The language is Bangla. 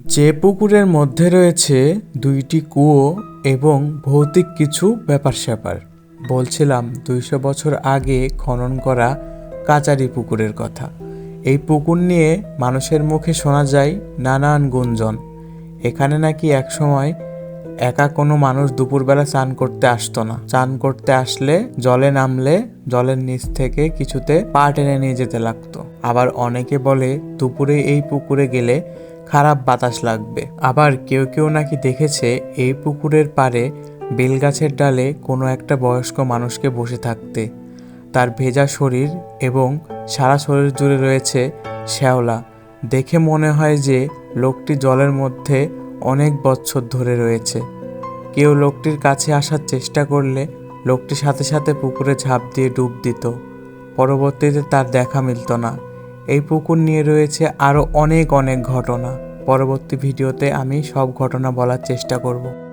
যে পুকুরের মধ্যে রয়েছে দুইটি কুয়ো এবং ভৌতিক কিছু ব্যাপার-স্যাপার। বলছিলাম ২০০ বছর আগে খনন করা কাচারি পুকুরের কথা। এই পুকুর নিয়ে মানুষের মুখে শোনা যায় নানান গুঞ্জন। এখানে নাকি একসময় একা কোনো মানুষ দুপুরবেলা চান করতে আসতো না। চান করতে আসলে জলে নামলে জলের নিচ থেকে কিছুতে পা টেনে নিয়ে যেতে লাগতো। আবার অনেকে বলে দুপুরে এই পুকুরে গেলে খারাপ বাতাস লাগবে। আবার কেউ কেউ নাকি দেখেছে এই পুকুরের পাড়ে বেলগাছের ডালে কোনো একটা বয়স্ক মানুষকে বসে থাকতে। তার ভেজা শরীর এবং সারা শরীর জুড়ে রয়েছে শ্যাওলা। দেখে মনে হয় যে লোকটি জলের মধ্যে অনেক বছর ধরে রয়েছে। কেউ লোকটির কাছে আসার চেষ্টা করলে লোকটি সাথে সাথে পুকুরে ঝাঁপ দিয়ে ডুব দিত। পরবর্তীতে তার দেখা মিলত না। এই পুকুর নিয়ে রয়েছে আরও অনেক ঘটনা। পরবর্তী ভিডিওতে আমি সব ঘটনা বলার চেষ্টা করব।